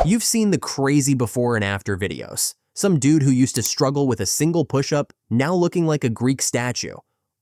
You've seen the crazy before and after videos. Some dude who used to struggle with a single push-up, now looking like a Greek statue.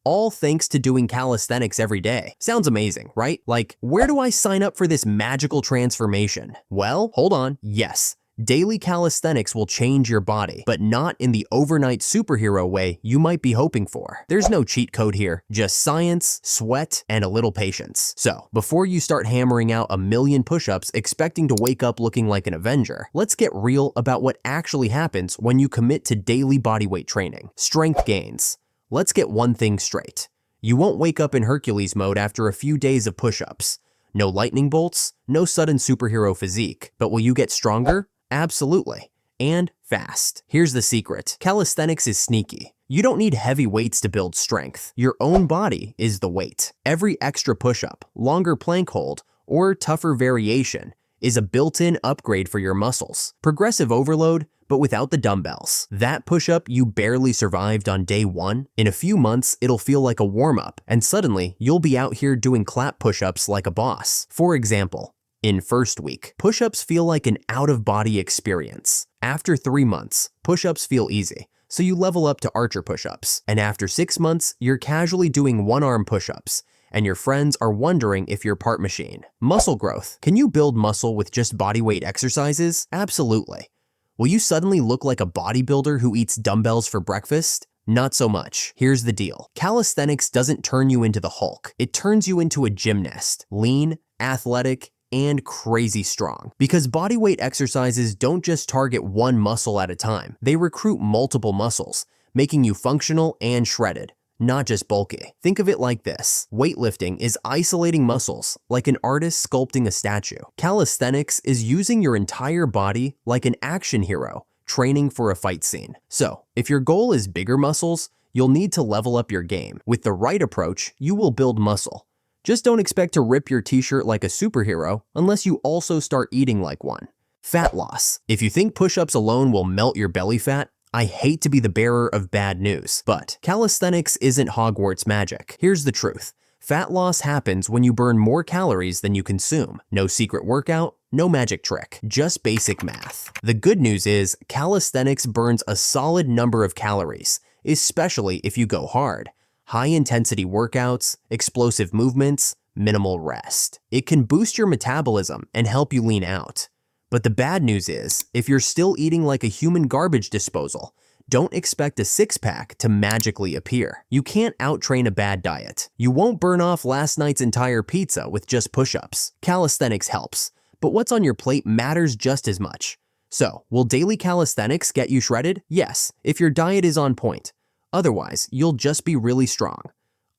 All thanks to doing calisthenics every day. Sounds amazing, right? Like, where do I sign up for this magical transformation? Well, hold on. Yes, daily calisthenics will change your body, but not in the overnight superhero way you might be hoping for. There's no cheat code here, just science, sweat, and a little patience. So, before you start hammering out a million push-ups expecting to wake up looking like an Avenger, let's get real about what actually happens when you commit to daily bodyweight training. Strength gains. Let's get one thing straight. You won't wake up in Hercules mode after a few days of push-ups. No lightning bolts, no sudden superhero physique. But will you get stronger? Absolutely. And fast. Here's the secret. Calisthenics is sneaky. You don't need heavy weights to build strength. Your own body is the weight. Every extra push-up, longer plank hold, or tougher variation is a built-in upgrade for your muscles. Progressive overload, but without the dumbbells. That push-up you barely survived on day one, in a few months it'll feel like a warm-up, and suddenly you'll be out here doing clap push-ups like a boss. For example, in first week, push-ups feel like an out-of-body experience. After 3 months, push-ups feel easy, so you level up to archer push-ups. And after 6 months, you're casually doing one-arm push-ups, and your friends are wondering if you're part machine. Muscle growth. Can you build muscle with just bodyweight exercises? Absolutely. Will you suddenly look like a bodybuilder who eats dumbbells for breakfast? Not so much. Here's the deal. Calisthenics doesn't turn you into the Hulk. It turns you into a gymnast. Lean, athletic, and crazy strong. Because bodyweight exercises don't just target one muscle at a time. They recruit multiple muscles, making you functional and shredded, not just bulky. Think of it like this. Weightlifting is isolating muscles, like an artist sculpting a statue. Calisthenics is using your entire body like an action hero, training for a fight scene. So, if your goal is bigger muscles, you'll need to level up your game. With the right approach, you will build muscle. Just don't expect to rip your t-shirt like a superhero unless you also start eating like one. Fat loss. If you think push-ups alone will melt your belly fat, I hate to be the bearer of bad news, but calisthenics isn't Hogwarts magic. Here's the truth. Fat loss happens when you burn more calories than you consume. No secret workout, no magic trick, just basic math. The good news is calisthenics burns a solid number of calories, especially if you go hard. High-intensity workouts, explosive movements, minimal rest. It can boost your metabolism and help you lean out. But the bad news is, if you're still eating like a human garbage disposal, don't expect a six-pack to magically appear. You can't out-train a bad diet. You won't burn off last night's entire pizza with just push-ups. Calisthenics helps, but what's on your plate matters just as much. So, will daily calisthenics get you shredded? Yes, if your diet is on point. Otherwise, you'll just be really strong,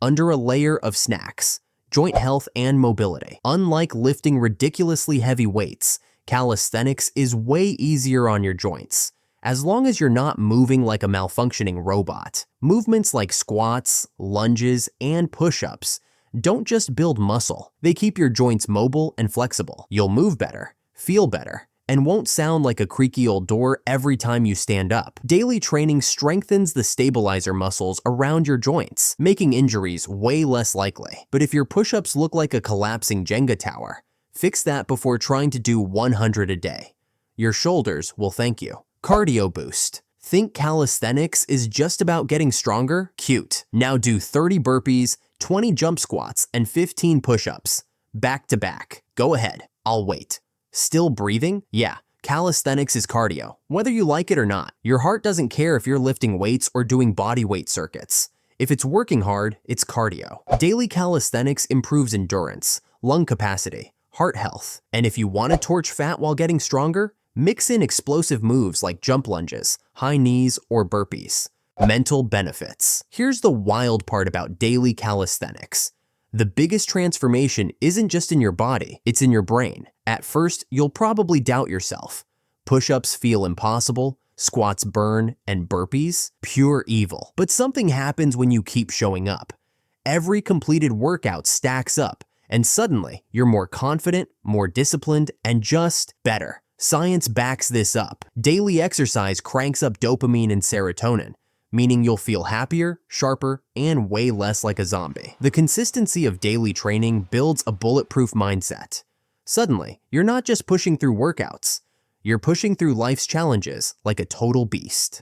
under a layer of snacks, joint health, and mobility. Unlike lifting ridiculously heavy weights, calisthenics is way easier on your joints, as long as you're not moving like a malfunctioning robot. Movements like squats, lunges, and push-ups don't just build muscle, they keep your joints mobile and flexible. You'll move better, feel better, and won't sound like a creaky old door every time you stand up. Daily training strengthens the stabilizer muscles around your joints, making injuries way less likely. But if your push-ups look like a collapsing Jenga tower, fix that before trying to do 100 a day. Your shoulders will thank you. Cardio boost. Think calisthenics is just about getting stronger? Cute. Now do 30 burpees, 20 jump squats, and 15 push-ups. Back to back. Go ahead. I'll wait. Still breathing? Yeah. Calisthenics is cardio, whether you like it or not. Your heart doesn't care if you're lifting weights or doing body weight circuits. If it's working hard, it's cardio. Daily calisthenics improves endurance, lung capacity, heart health. And if you want to torch fat while getting stronger, mix in explosive moves like jump lunges, high knees, or burpees. Mental benefits. Here's the wild part about daily calisthenics. The biggest transformation isn't just in your body, it's in your brain. At first, you'll probably doubt yourself. Push-ups feel impossible, squats burn, and burpees? Pure evil. But something happens when you keep showing up. Every completed workout stacks up, and suddenly, you're more confident, more disciplined, and just better. Science backs this up. Daily exercise cranks up dopamine and serotonin, meaning you'll feel happier, sharper, and way less like a zombie. The consistency of daily training builds a bulletproof mindset. Suddenly, you're not just pushing through workouts. you're pushing through life's challenges like a total beast.